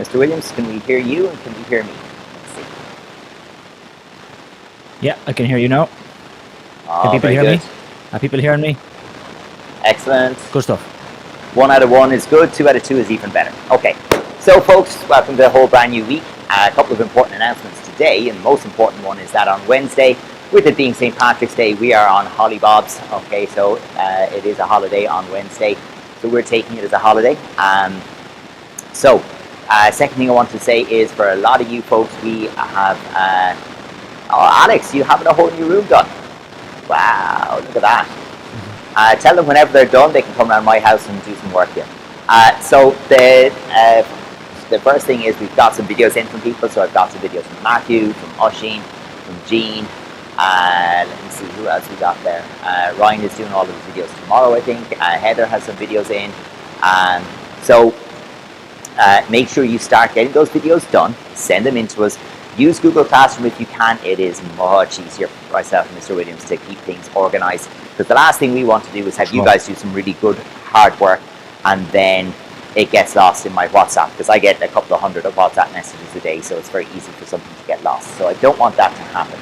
Mr. Williams, can we hear you and can we hear me? Let's see. Yeah, I can hear you now. Oh, Can people very hear good. me? Are people hearing me? Excellent. Good stuff. 1 out of 1 is good, 2 out of 2 is even better. Okay, so folks, welcome to a whole brand new week. A couple of important announcements today, and the most important one is that on Wednesday, with it being St. Patrick's Day, we are on Hollybobs. Okay, so it is a holiday on Wednesday, so we're taking it as a holiday. Second thing I want to say is for a lot of you folks, we have, Alex, you having a whole new room done. Wow, look at that. Tell them whenever they're done, they can come around my house and do some work here. So the first thing is we've got some videos in from people. So I've got some videos from Matthew, from Oisin, from Jean. Let me see who else we got there. Ryan is doing all of the videos tomorrow, I think. Heather has some videos in. Make sure you start getting those videos done. Send them in to us. Use Google Classroom if you can. It is much easier for myself and Mr. Williams to keep things organized. Because the last thing we want to do is have you guys do some really good hard work and then it gets lost in my WhatsApp. Because I get a couple of hundred of WhatsApp messages a day, so it's very easy for something to get lost. So I don't want that to happen.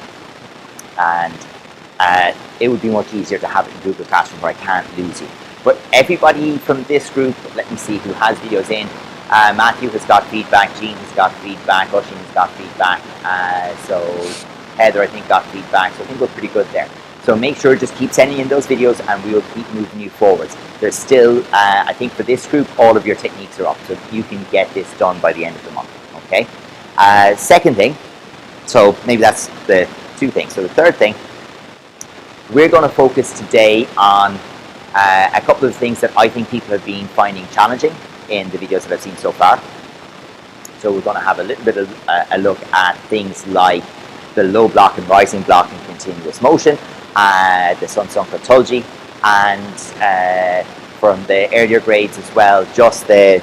And it would be much easier to have it in Google Classroom where I can't lose you. But everybody from this group, let me see who has videos in. Matthew has got feedback, Jean has got feedback, Oisin has got feedback, so Heather I think got feedback, so I think we're pretty good there. So make sure just keep sending in those videos and we will keep moving you forwards. There's still, I think for this group, all of your techniques are up, so you can get this done by the end of the month, okay? Second thing, so maybe that's the two things. So the third thing, we're going to focus today on a couple of things that I think people have been finding challenging in the videos that I've seen so far. So we're going to have a little bit of a look at things like the low block and rising block in continuous motion, the Sun Sunker Tulgi, and from the earlier grades as well, just the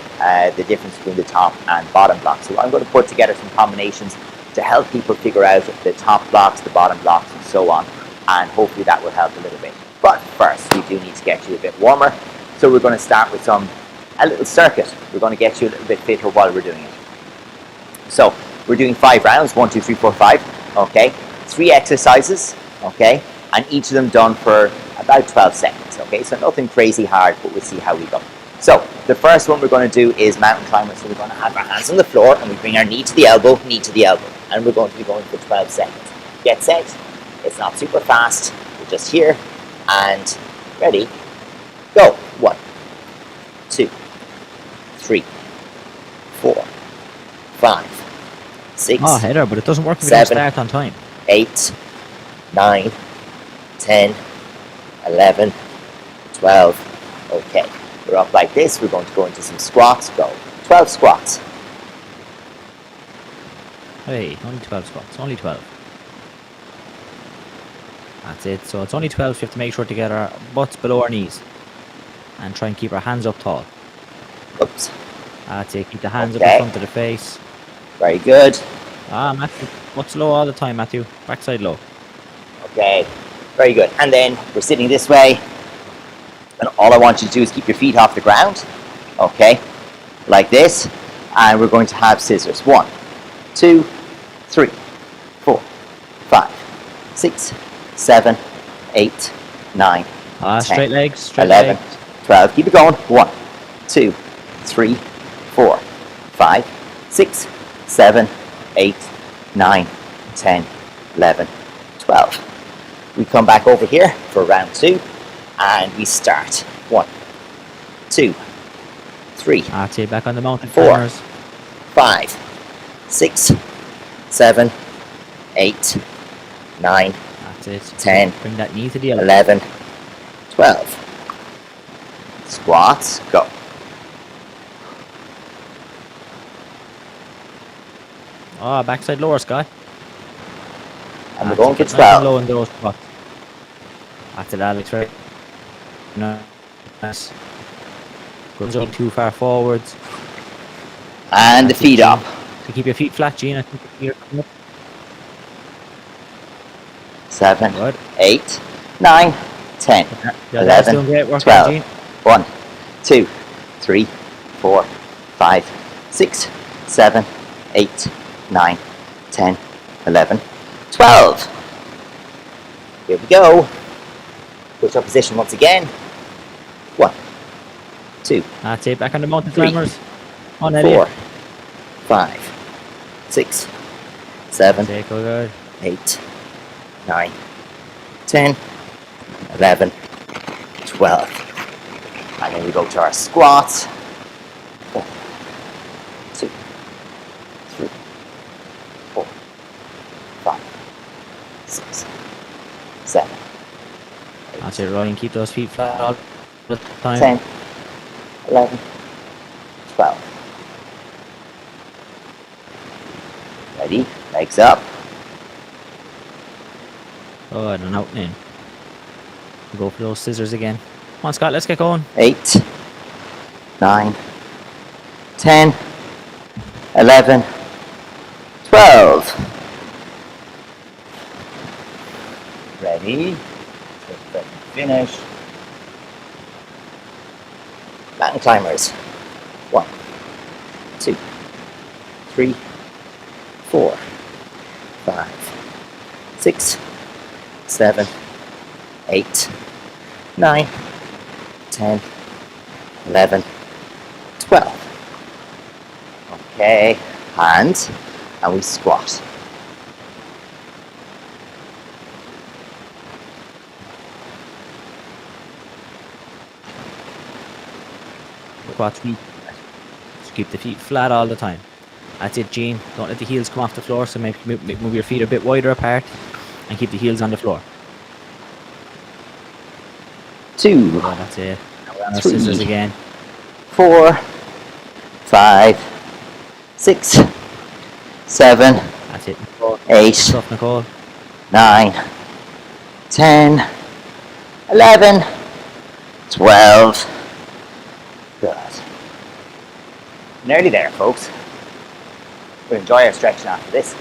difference between the top and bottom block. So I'm going to put together some combinations to help people figure out the top blocks, the bottom blocks, and so on, and hopefully that will help a little bit. But first, we do need to get you a bit warmer, so we're going to start with a little circuit. We're going to get you a little bit fitter while we're doing it. So we're doing 5 rounds, 1, 2, 3, 4, 5, okay? 3 exercises, okay? And each of them done for about 12 seconds, okay? So nothing crazy hard, but we'll see how we go. So the first one we're going to do is mountain climber. So we're going to have our hands on the floor and we bring our knee to the elbow, and we're going to be going for 12 seconds. Get set. It's not super fast. We're just here and ready. Go. 1, 2, 3, 4, 5, 6. Oh, Heather, but it doesn't work if you don't start on time. 8, 9, 10, 11, 12. Okay, we're up like this. We're going to go into some squats. Go. 12 squats. Hey, only 12 squats. Only 12. That's it. So it's only 12. So we have to make sure to get our butts below our knees and try and keep our hands up tall. Oops. That's it. Keep the hands up in front of the face. Very good. Matthew, what's low all the time, Matthew? Backside low. Okay, very good. And then we're sitting this way, and all I want you to do is keep your feet off the ground. Okay, like this. And we're going to have scissors. 1, 2, 3, 4, 5, 6, 7, 8, 9, 10, straight legs, straight 11, legs. 12. Keep it going. 1, 2, 3, 4, 5, 6, 7, 8, 9, 10, 11, 12. We come back over here for round 2 and we start. 1, 2, 3. That's it. Back on the mountain 4, climbers. 5, 6, 7, 8, 9, That's it. 10, Bring that knee to the elbow. 11, 12. Squats, go. Backside lower, Sky. And we're going for Nice and 12. low in those squats. That's it, Alex, right? Nice. Good, not too far forwards. And the feet up. So keep your feet flat, Gene. I think your feet are coming up. 7, Good. 8, 9, 10, Yeah, that's 11, doing great work, 12. Gene. 1, 2, 3, 4, 5, 6, 7, 8, 9, 10, 11, 12. Here we go. Push up position once again. 1, 2, That's it. Back on the mountain 3, climbers. On 4, Elliot. 5, 6, 7, That's it. Go good. 8, 9, 10, 11, 12. And then we go to our squats. 1, 2, 3, 4, 5, 6, 7, That's it, Ryan. Keep those feet flat all the time. 10, 11, 12. Ready? Legs up. Good, and out and in. Go for those scissors again. Come on, Scott, let's get going. 8, 9, 10, 11, 12. Ready? Finish. Mountain climbers. 1, 2, 3, 4, 5, 6, 7, 8, 9, 10, 11, 12. Okay, hands, and we squat. Squat feet. Just keep the feet flat all the time. That's it, Gene. Don't let the heels come off the floor, so maybe move your feet a bit wider apart and keep the heels on the floor. 2, Oh, that's it. Now we're on our 3, scissors again. 4, 5, 6, 7, That's it, Nicole. 8, Stuff, Nicole. 9, 10, 11, 12. Good. Nearly there, folks. We'll enjoy our stretching after this.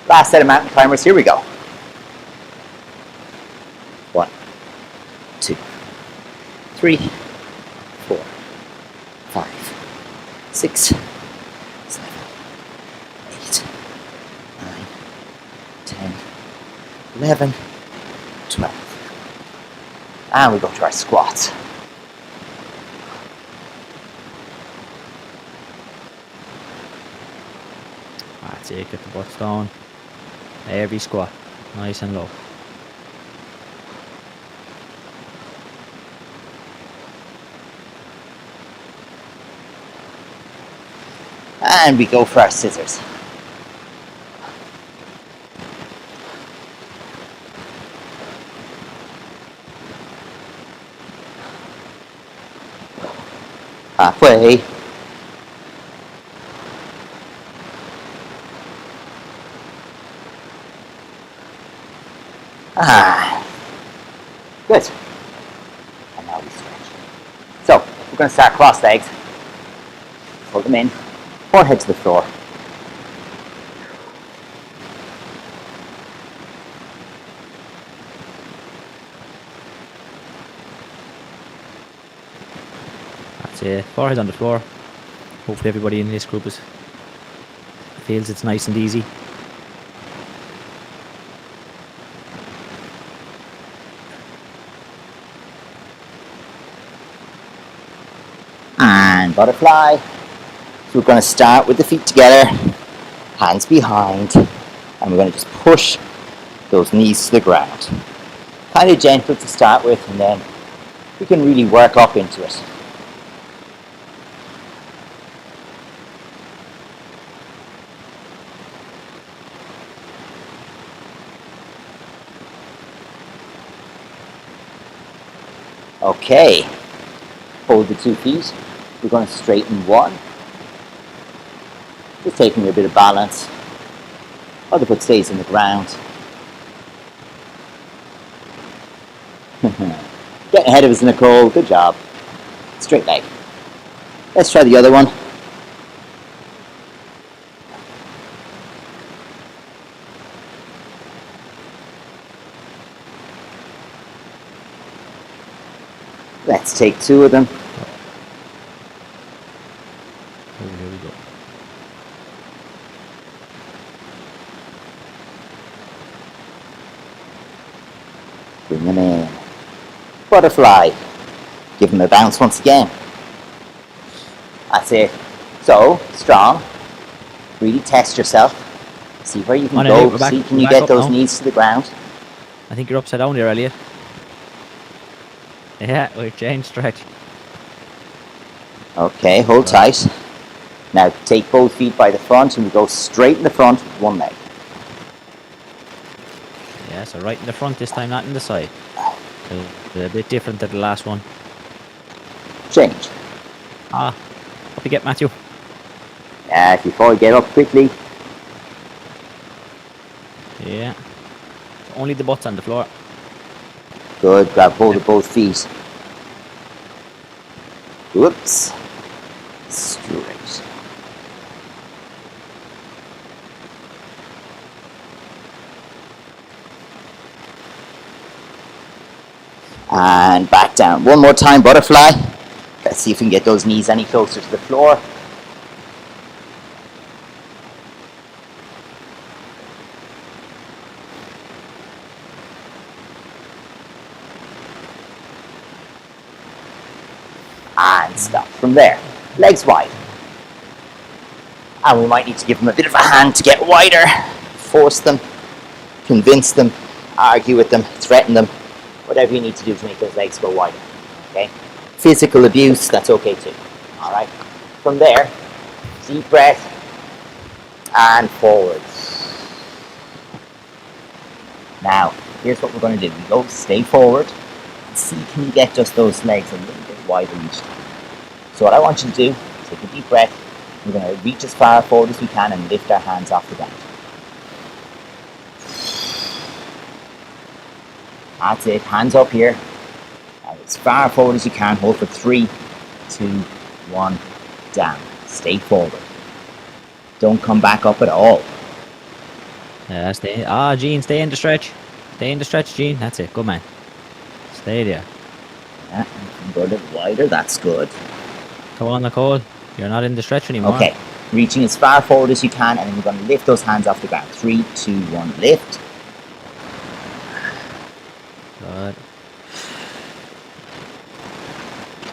Last set of mountain climbers, here we go. 1, 2, 3, 4, 5, 6, 7, 8, 9, 10, 11, 12. And we go to our squats. That's it, get the butts down. Every squat. Nice and low. And we go for our scissors. Halfway. Good. And now we stretch. So, we're going to start cross legs. Pull them in. Forehead to the floor. That's it. Forehead on the floor. Hopefully everybody in this group feels it's nice and easy. And butterfly. So we're going to start with the feet together, hands behind, and we're going to just push those knees to the ground. Kind of gentle to start with, and then we can really work up into it. Okay, hold the 2 feet. We're going to straighten one. Just taking a bit of balance. Other foot stays in the ground. Getting ahead of us, Nicole. Good job. Straight leg. Let's try the other one. Let's take 2 of them. Oh, here we go. And then butterfly. Give him a bounce once again. That's it. So, strong. Really test yourself. See where you can On go. Elliot, See can we're you back get up those now. knees to the ground. I think you're upside down there, Elliot. Yeah, we've changed stretch. Okay, hold Right. tight. Now take both feet by the front and we go straight in the front with one leg. Yeah, so right in the front this time, not in the side. A bit different than the last one. Change. Up you get, Matthew. Before you get up quickly. Yeah. Only the butts on the floor. Good, grab hold of both feet. Whoops. Straight. And back down. One more time, butterfly. Let's see if we can get those knees any closer to the floor. And stop from there. Legs wide. And we might need to give them a bit of a hand to get wider. Force them, convince them, argue with them, threaten them. Whatever you need to do to make those legs go wider. Okay? Physical abuse, that's okay too. Alright? From there, deep breath and forward. Now, here's what we're going to do. We go stay forward. See, can you get just those legs a little bit wider each time? So what I want you to do, take a deep breath. We're going to reach as far forward as we can and lift our hands off the ground. That's it, hands up here. And as far forward as you can, hold for 3, 2, 1, down. Stay forward. Don't come back up at all. Yeah, stay. Gene, stay in the stretch. Stay in the stretch, Gene. That's it. Good man. Stay there. Yeah, go a little wider, that's good. Come on, Nicole. You're not in the stretch anymore. Okay, reaching as far forward as you can, and then we're going to lift those hands off the ground. 3, 2, 1, lift. Good.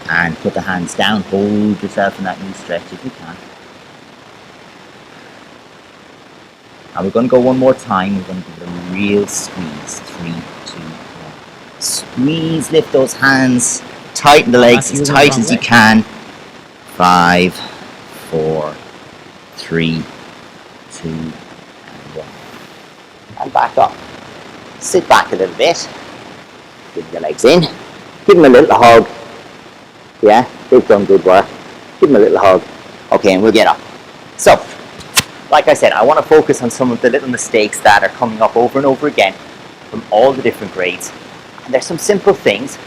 And put the hands down. Hold yourself in that knee stretch if you can. And we're going to go one more time. We're going to give it a real squeeze. 3, 2, 1. Squeeze, lift those hands. Tighten the legs as tight as you can. 5, 4, 3, 2, and 1. And back up. Sit back a little bit. Give your legs in. Give them a little hug. Yeah, they've done good work. Give them a little hug. Okay, and we'll get up. So, like I said, I want to focus on some of the little mistakes that are coming up over and over again from all the different grades. And there's some simple things,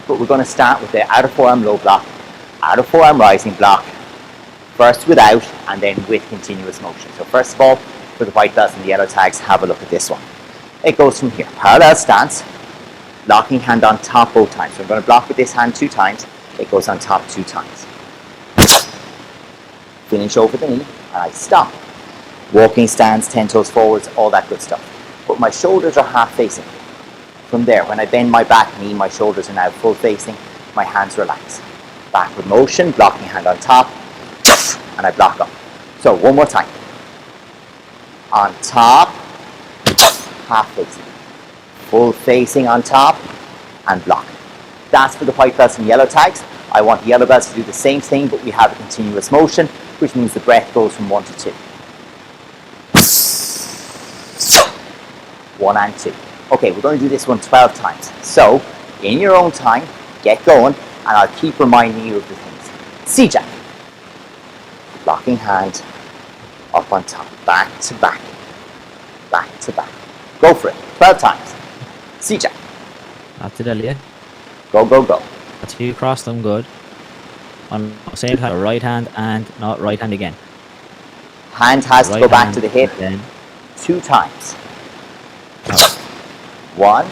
but we're going to start with the outer forearm low block, outer forearm rising block, first without and then with continuous motion. So first of all, for the white belts and the yellow tags, have a look at this one. It goes from here, parallel stance, locking hand on top both times. So I'm going to block with this hand 2 times, it goes on top 2 times. Finish over the knee, and I stop. Walking stance, 10 toes forwards, all that good stuff. But my shoulders are half facing. From there, when I bend my back knee, my shoulders are now full facing, my hands relax. Backward motion, blocking hand on top, and I block up. So one more time. On top, half facing. Full facing on top, and block. That's for the white belts and yellow tags. I want the yellow belts to do the same thing, but we have a continuous motion, which means the breath goes from 1 to 2. 1 and 2. Okay, we're going to do this one 12 times. So, in your own time, get going, and I'll keep reminding you of the things. C-jack. Blocking hand, up on top, back to back, back to back. Go for it, 12 times. C-jack. That's it, Elliot. Go, go, go. That's you cross them good. On the same time, right hand and not right hand again. Hand has to go back to the hip Then 2 times. 1,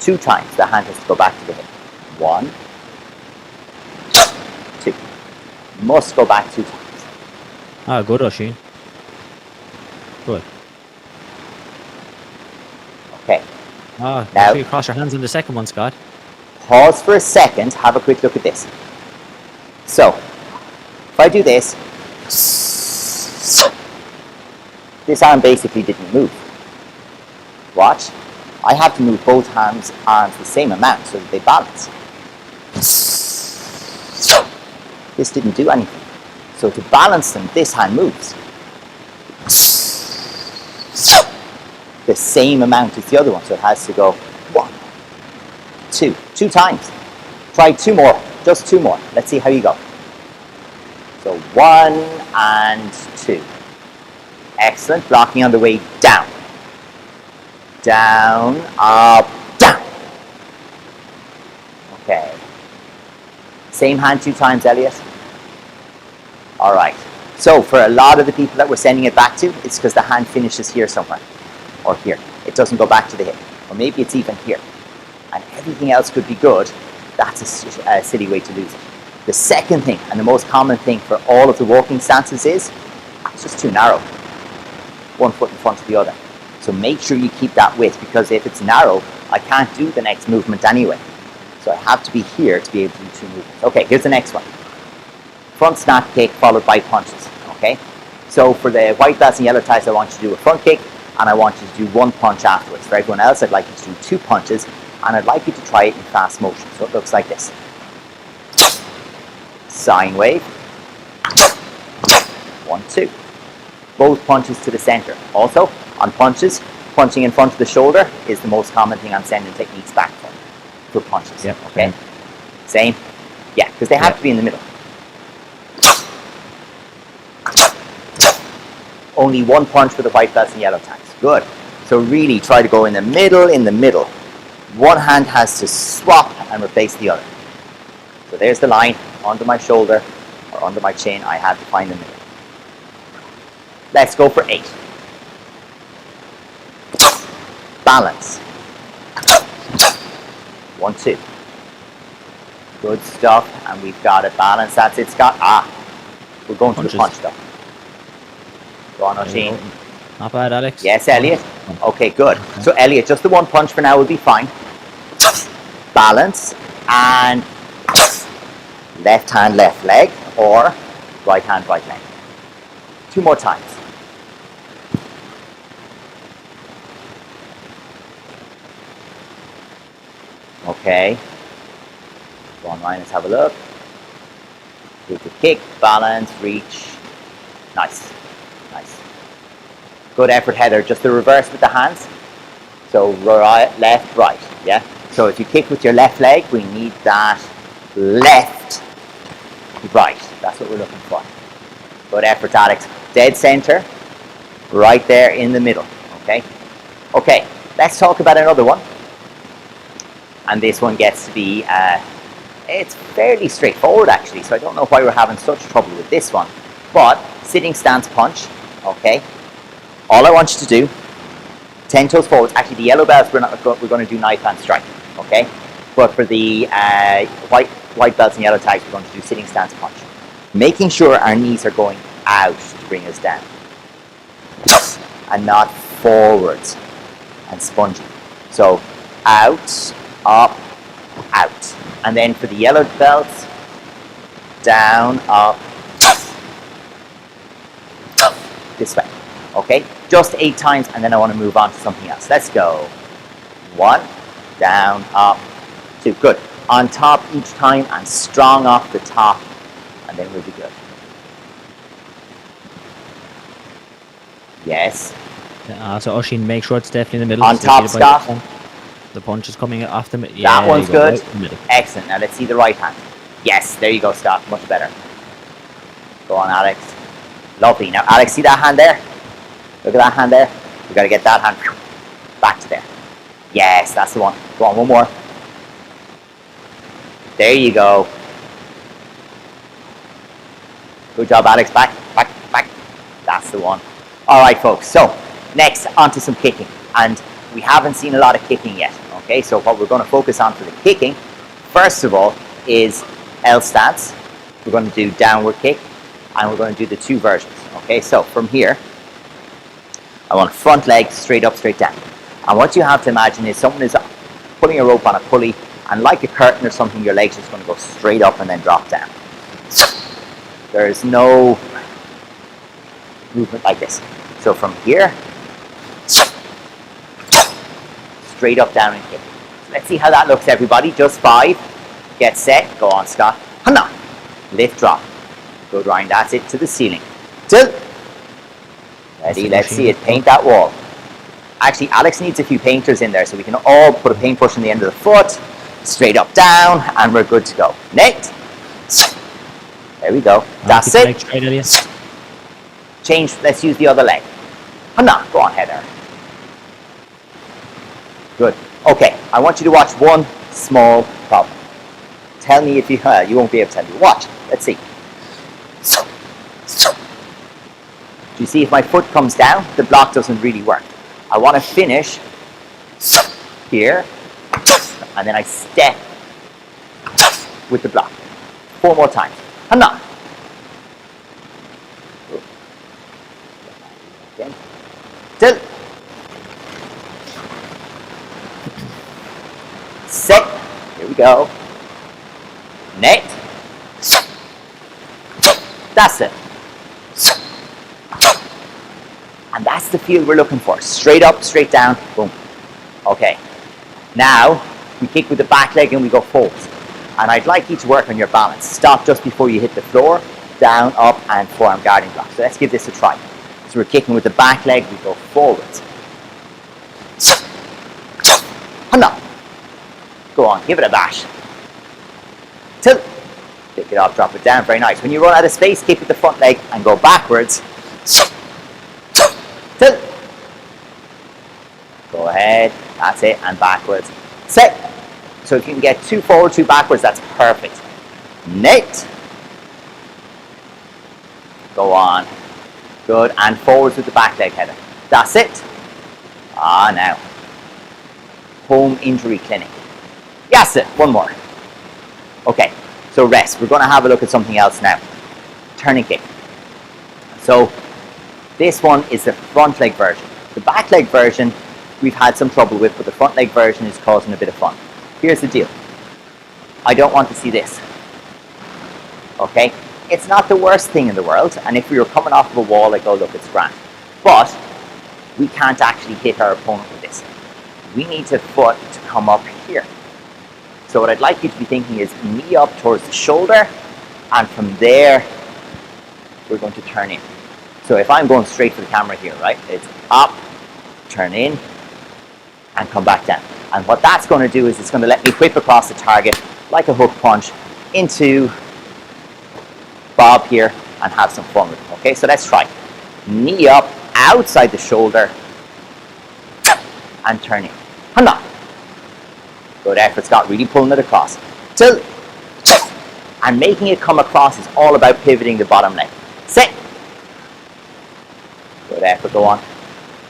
2 times. The hand has to go back to the hip. 1, 2. Must go back 2 times. good, Oisin. Good. Oh, Now- make sure you cross your hands on the second one, Scott. Pause for a second, have a quick look at this. So, if I do this, this arm basically didn't move. Watch. I have to move both arms the same amount so that they balance. This didn't do anything. So to balance them, this hand moves. The same amount as the other one, so it has to go 1, 2, 2 times. Try 2 more, just 2 more. Let's see how you go. So 1 and 2. Excellent, blocking on the way down. Down, up, down. Okay. Same hand 2 times, Elliot. All right. So for a lot of the people that we're sending it back to, it's because the hand finishes here somewhere, or here. It doesn't go back to the hip, or maybe it's even here. And everything else could be good. That's a silly way to lose it. The second thing, and the most common thing for all of the walking stances is, it's just too narrow. One foot in front of the other. So make sure you keep that width, because if it's narrow, I can't do the next movement anyway. So I have to be here to be able to do 2 movements. Okay, here's the next one. Front snap kick followed by punches. Okay? So for the white belts and yellow ties, I want you to do a front kick, and I want you to do 1 punch afterwards. For everyone else, I'd like you to do 2 punches, and I'd like you to try it in fast motion. So it looks like this. Sine wave. 1, 2. Both punches to the center. Also, on punches, punching in front of the shoulder is the most common thing I'm sending techniques back for punches. Yep. Okay? Same? Yeah, because they have to be in the middle. Only 1 punch for the white belts and yellow ties. Good. So really try to go in the middle, in the middle. One hand has to swap and replace the other. So there's the line under my shoulder or under my chin. I have to find the middle. Let's go for 8. Balance. 1, 2. Good stuff. And we've got it balanced. That's it, Scott. We're going to the punch though. Go on, Oisin. Not bad, Alex. Yes, Elliot. Okay, good. So Elliot, just the 1 punch for now will be fine. Balance and left hand, left leg, or right hand, right leg. 2 more times. Okay. Go on, Ryan, let's have a look. Take the kick, balance, reach. Nice. Nice. Good effort, Heather. Just the reverse with the hands. So right, left, right. Yeah. So if you kick with your left leg, we need that left, right. That's what we're looking for. Good effort, Alex. Dead center. Right there in the middle. Okay. Okay. Let's talk about another one. And this one gets to be, it's fairly straightforward actually, so I don't know why we're having such trouble with this one. But, sitting stance punch, okay. All I want you to do, 10 toes forward. Actually, the yellow belts, we're going to do knife hand strike, okay. But for the white belts and yellow tags, we're going to do sitting stance punch. Making sure our knees are going out to bring us down. And not forwards and spongy. So, out, up, out. And then for the yellow belts, down, up, this way. Okay? Just 8 times, and then I want to move on to something else. Let's go. 1, down, up, 2. Good. On top each time and strong off the top, and then we'll be good. Yes. So Oisin, make sure it's definitely in the middle. On top, Scott. The punch is coming off the middle. Yeah, That one's good. Right in the middle. Excellent. Now let's see the right hand. Yes, there you go, Scott. Much better. Go on, Alex. Lovely. Now, Alex, see that hand there? Look at that hand there. We've got to get that hand back to there. Yes, that's the one. Go on, one more. There you go. Good job, Alex. Back, back, back. That's the one. All right, folks. So, next, onto some kicking. And we haven't seen a lot of kicking yet. Okay, so what we're going to focus on for the kicking, first of all, is L stance. We're going to do downward kick, and we're going to do the 2 versions. Okay, so from here, I want front leg straight up, straight down. And what you have to imagine is someone is pulling a rope on a pulley, and like a curtain or something, your leg's just going to go straight up and then drop down. There's no movement like this. So from here, straight up, down, and kick. So let's see how that looks, everybody. Just 5. Get set. Go on, Scott. Hanna. Lift, drop. Good round. That's it. To the ceiling. Tilt. Ready. Let's see it. Paint that wall. Actually, Alex needs a few painters in there, so we can all put a paintbrush on the end of the foot. Straight up, down, and we're good to go. Next. There we go. That's it. Change. Let's use the other leg. Hanna. Go on, Heather. Good. Okay. I want you to watch one small problem. Tell me if you won't be able to tell me. Watch. Let's see. Do you see if my foot comes down, the block doesn't really work. I want to finish here, and then I step with the block. 4 more times. Hanna. Again. Tilt. Set. Here we go. Net. That's it. And that's the feel we're looking for. Straight up, straight down, boom. Okay. Now, we kick with the back leg and we go forward. And I'd like you to work on your balance. Stop just before you hit the floor, down, up, and forearm guarding block. So let's give this a try. So we're kicking with the back leg, we go forwards. Hanna. Go on, give it a bash. Tilt. Pick it up, drop it down, very nice. When you run out of space, kick with the front leg and go backwards. Tilt. Go ahead, that's it, and backwards. Set. So if you can get 2 forward, 2 backwards, that's perfect. Net. Go on. Good, and forwards with the back leg, Heather. That's it. Now. Home injury clinic. Yes, it. One more. Okay, so rest. We're going to have a look at something else now. Turning kick. So this one is the front leg version. The back leg version we've had some trouble with, but the front leg version is causing a bit of fun. Here's the deal. I don't want to see this. Okay? It's not the worst thing in the world, and if we were coming off of a wall, I go, look, it's grand. But we can't actually hit our opponent with this. We need the foot to come up here. So what I'd like you to be thinking is knee up towards the shoulder, and from there, we're going to turn in. So if I'm going straight for the camera here, right, it's up, turn in, and come back down. And what that's going to do is it's going to let me whip across the target like a hook punch into bob here and have some fun with it. Okay, so let's try. Knee up, outside the shoulder, and turn in. Hanna. Good effort, Scott, really pulling it across. Tilt. And making it come across is all about pivoting the bottom leg. Set. Good effort, go on.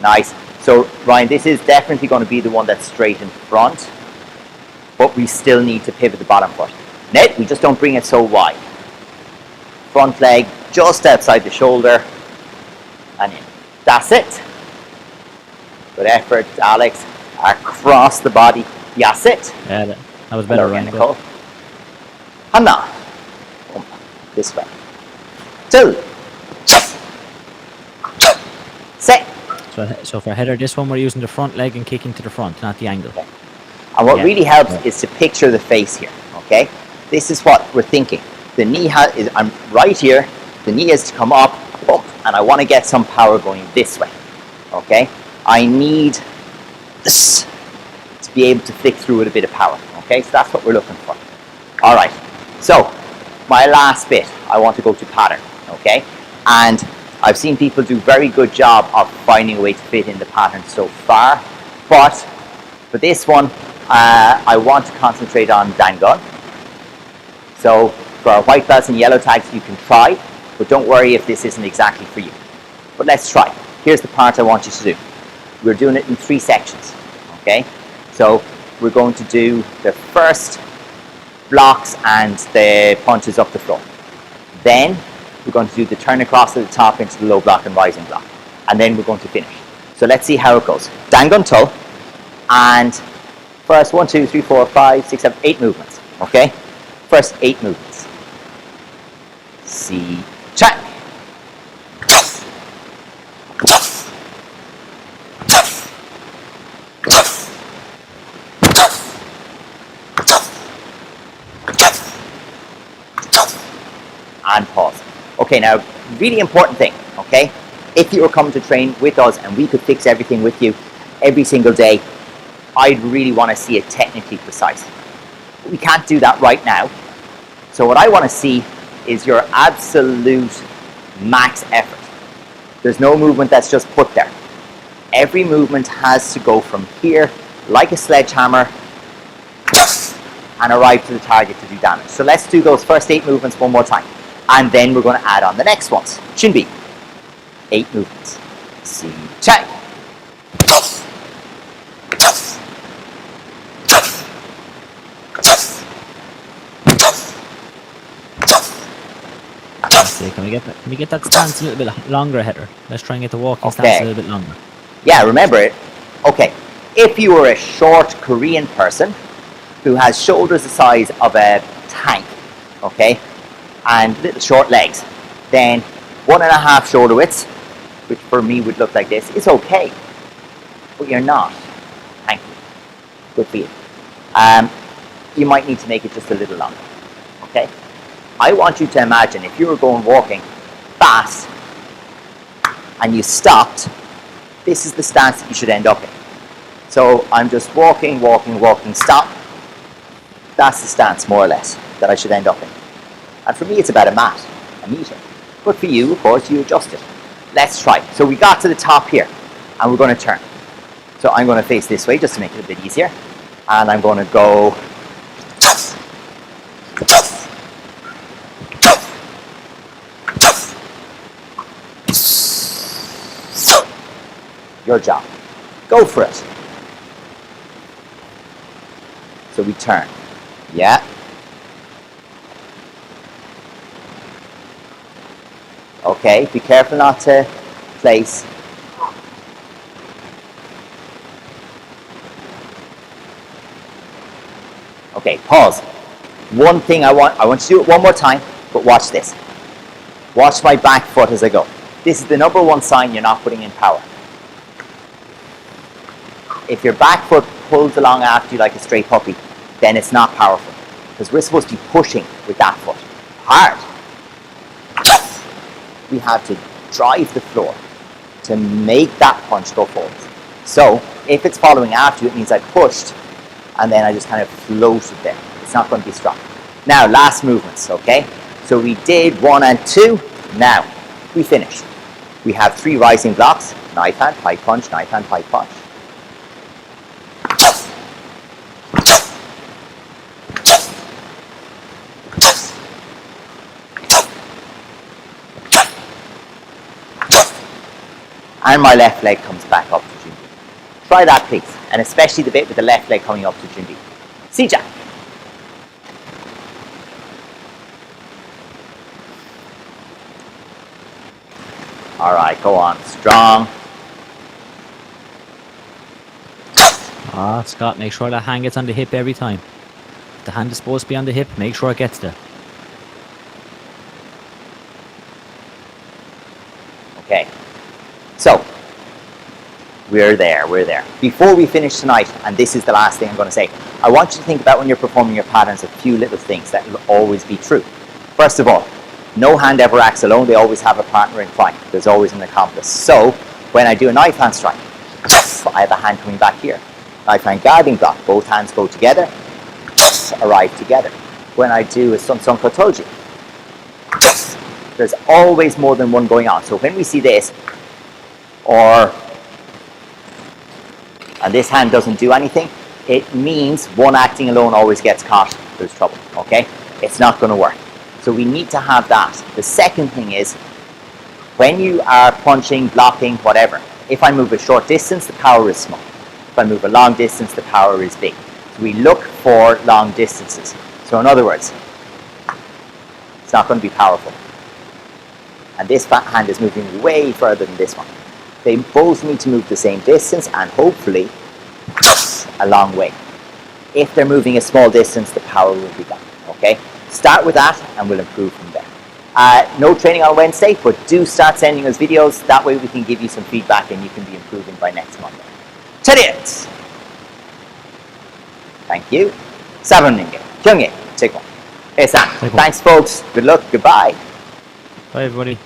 Nice. So, Ryan, this is definitely going to be the one that's straight in front, but we still need to pivot the bottom foot. Net, we just don't bring it so wide. Front leg just outside the shoulder, and in. That's it. Good effort, Alex. Across the body. Yes, it. Yeah, that was better, Ryan. Hanna. This way. 2. Set. So for header, this one we're using the front leg and kicking to the front, not the angle. Okay. And what really helps is to picture the face here. Okay. This is what we're thinking. The knee is. I'm right here. The knee is to come up, and I want to get some power going this way. Okay. I need this to be able to flick through with a bit of power. Okay. So that's what we're looking for. All right. So my last bit, I want to go to pattern. Okay. And I've seen people do a very good job of finding a way to fit in the pattern so far, but for this one, I want to concentrate on Dangun. So for our white belts and yellow tags, you can try, but don't worry if this isn't exactly for you. But let's try. Here's the part I want you to do. We're doing it in 3 sections, okay? So we're going to do the first blocks and the punches up the floor. Then we're going to do the turn across at the top into the low block and rising block. And then we're going to finish. So let's see how it goes. Dangun Tull. And first 1, 2, 3, 4, 5, 6, 7, 8 movements. Okay? First 8 movements. See, check. And pause. Okay, now, really important thing, okay? If you were coming to train with us and we could fix everything with you every single day, I'd really want to see it technically precise. But we can't do that right now. So what I want to see is your absolute max effort. There's no movement that's just put there. Every movement has to go from here, like a sledgehammer, and arrive to the target to do damage. So let's do those first 8 movements one more time. And then we're going to add on the next ones. Shinbi. 8 movements. See, check. Can we get that stance a little bit longer, Heather? Let's try and get the walking stance a little bit longer. Yeah, remember it. Okay, if you were a short Korean person who has shoulders the size of a tank, okay, and little short legs, then 1.5 shoulder widths, which for me would look like this, is okay. But you're not. Thank you. Good for you. You might need to make it just a little longer. Okay? I want you to imagine if you were going walking fast and you stopped, this is the stance that you should end up in. So I'm just walking, stop. That's the stance, more or less, that I should end up in. And for me, it's about a meter. But for you, of course, you adjust it. Let's try. So we got to the top here, and we're going to turn. So I'm going to face this way just to make it a bit easier. And I'm going to go. Your job. Go for it. So we turn. Yeah. Okay, be careful not to place. Okay, pause. One thing I want you to do it one more time, but watch this. Watch my back foot as I go. This is the number one sign you're not putting in power. If your back foot pulls along after you like a stray puppy, then it's not powerful. Because we're supposed to be pushing with that foot. Hard. We have to drive the floor to make that punch go forward. So, if it's following after you, it means I pushed, and then I just kind of floated there. It's not going to be strong. Now, last movements, okay? So we did 1 and 2. Now, we finished. We have 3 rising blocks. Knife hand, high punch, knife hand, high punch. And my left leg comes back up to Junbi. Try that, please. And especially the bit with the left leg coming up to Junbi. Sija. Alright, go on. Strong. Scott, make sure that hand gets on the hip every time. If the hand is supposed to be on the hip, make sure it gets there. Okay. So, we're there. Before we finish tonight, and this is the last thing I'm going to say, I want you to think about when you're performing your patterns a few little things that will always be true. First of all, no hand ever acts alone. They always have a partner in front. There's always an accomplice. So, when I do a knife hand strike, I have a hand coming back here. Knife hand guarding block, both hands go together, arrive together. When I do a Sun Sun Kotoji, there's always more than one going on. So when we see this, and this hand doesn't do anything, it means one acting alone always gets caught. There's trouble, okay? It's not going to work. So we need to have that. The second thing is, when you are punching, blocking, whatever, if I move a short distance, the power is small. If I move a long distance, the power is big. So we look for long distances. So in other words, it's not going to be powerful. And this hand is moving way further than this one. They both need to move the same distance, and hopefully a long way. If they're moving a small distance, the power will be gone. Okay, start with that and we'll improve from there. No training on Wednesday, but do start sending us videos. That way we can give you some feedback and you can be improving by next Monday. Cheers! Thank you. Sabaninge. Kyungye. Take one. Hey, Sam. Thanks, folks. Good luck. Goodbye. Bye, everybody.